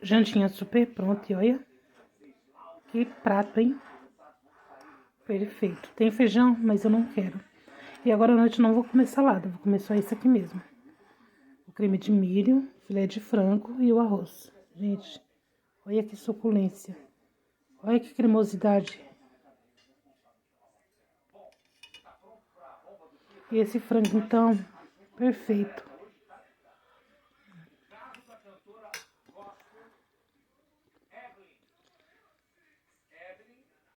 jantinha super pronta, e olha. Que prato, hein? Perfeito. Tem feijão, mas eu não quero. E agora à noite eu não vou comer salada, vou comer só isso aqui mesmo. O creme de milho, filé de frango e o arroz. Gente, olha que suculência. Olha que cremosidade. E esse frango, então, perfeito.